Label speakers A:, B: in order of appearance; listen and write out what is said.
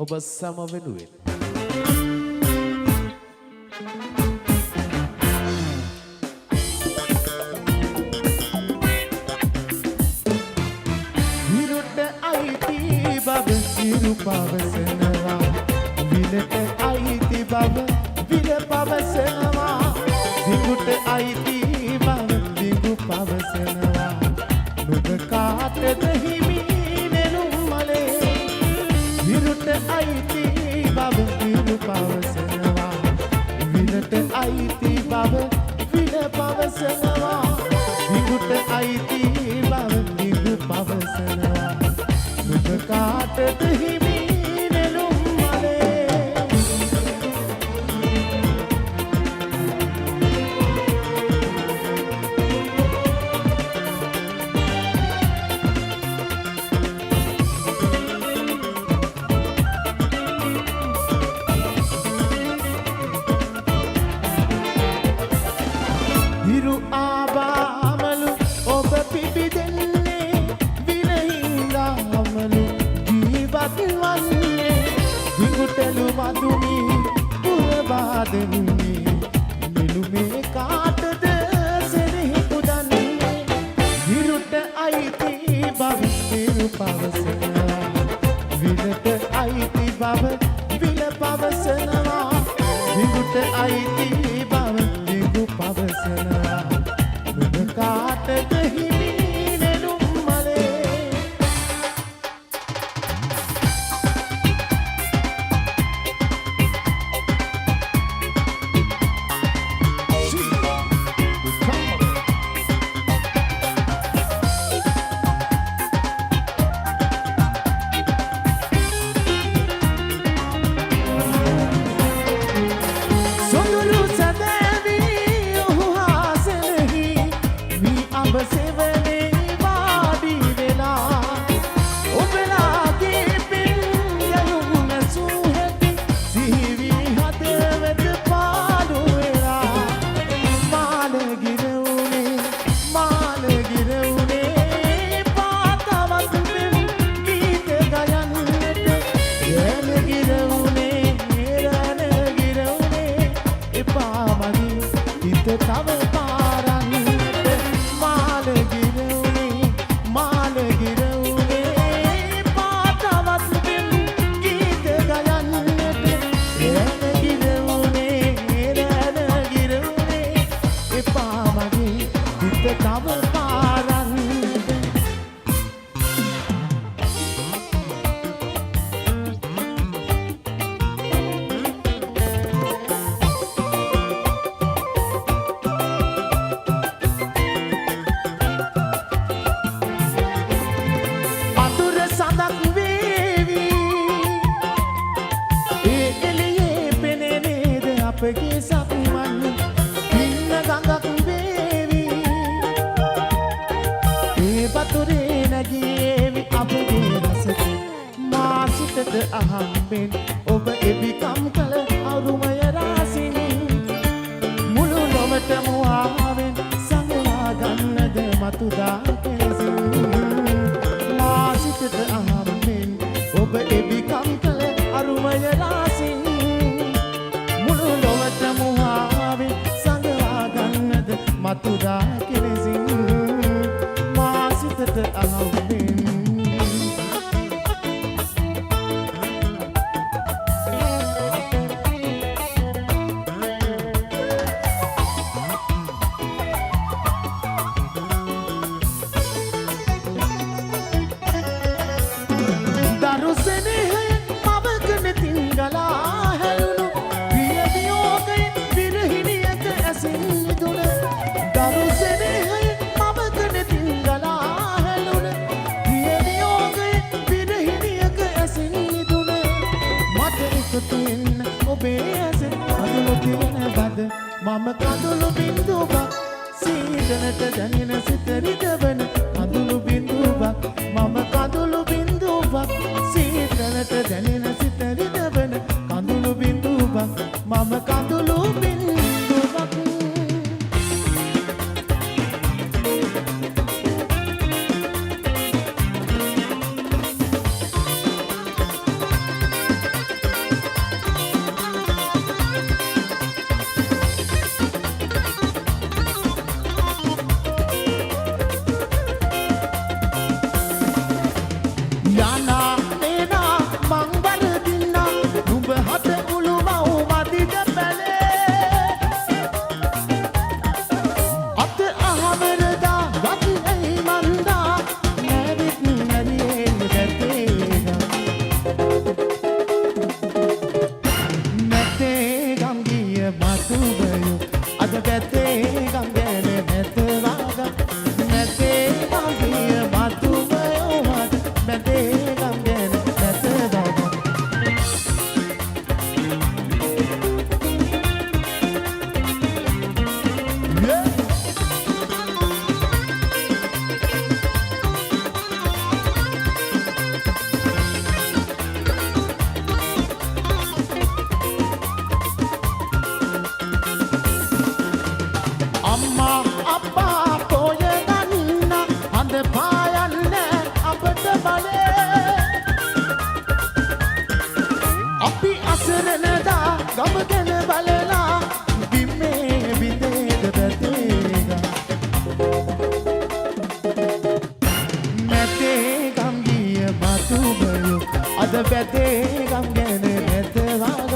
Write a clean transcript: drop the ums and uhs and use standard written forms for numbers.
A: ඔබ සම වෙනුවෙන්
B: විරුට අයිති බව සිරු පවසනවා විලට අයිති බව විල පවසනවා විරුට අයිති බව විගු පවසනවා නුඹ කාටද හිමි නෙළුම් මලේ විරුට අයිති බව විලු පවසනවා විලට අයිති බව විල පවසනවා විරුට අයිති බව විගු පවසනවා නුඹ කාටද හිමි නෙළුම් මලේ හිරු ආබාමලු ඔබ පිබිදෙන්නේ විනහින්දාමලු ජීවත් වන්නේ විඟුටලු මදුමි පුරබාදෙනුනි නිලුමේ කාටද සෙනෙහි පුදන්නේ හිරුට අයිති බව හිරු පවසනවා විලට අයිති බව විල පවසනවා විඟුට අයිති බව විඟු පවසනවා නුඹ කාටද හිමි නෙළුම් මලේ සොඳුරු සැදැවි ඔහු හාසලෙහි මී අඹ සෙවනේ වාඩි වෙලා ඔබලාගේ පින් යනුම් නැසූ හැටි සිහිවි හදවත පාඩු වෙලා මාළගිර උනේ පාතවත් පෙම් ගීත ගයන්නට රැළගිර උනේ එපා මගේ හිත තව පාරන්නට මාළගිර උනේ පාතවත් පෙම් ගීත ගයන්නට රැළගිර උනේ එපා මගේ හිත තව පාරන්නට අඳුර සඳක් වේවි ඒ එළියේ පෙනේ නේද අපගේ සක්මන් පින්න ගඟක් වේවි ඒ වතුරේ නැගීවි අපගේ රසට මා සිතට අහම්බෙන් ඔබ එබිකම් කළ අරුමය රාසිනි මුළු ලොවට මුවාවෙන් සංගවා ගන්නද මතුදා කෙලසින් මා සිතට අහම්බෙන් ඔබ එබිකම් කළ අරුමය රාසින් මුළු ලොවට මුවාවෙන් සංගවා ගන්නද මතුදා කෙලසින් මා සිතට අහම්බෙන් දරු සෙනෙහයෙන් මවකන තිංගලා හැලුණු ප්‍රිය වියෝගයෙන් විරහිණියක ඇසින් මිදුණ දරු සෙනෙහයෙන් මවකන තිංගලා හැලුණු ප්‍රිය වියෝගයෙන් විරහිණියක ඇසින් මිදුණ මට එකතු වෙන්න ඔබේ ඇසෙන් කඳුළු තිරන බද මම කඳුළු බින්දුවක් සීතලට දැනෙන සිත රිදවන කඳුළු බින්දුවක් මම කඳුළු බින්දුවක් සීතලට දැනෙන සිත රිදවන කඳුළු බින්දුවක් මම කඳුළු බින්දුවක් අද වැදේ ගම් ගැන නැත වාගේ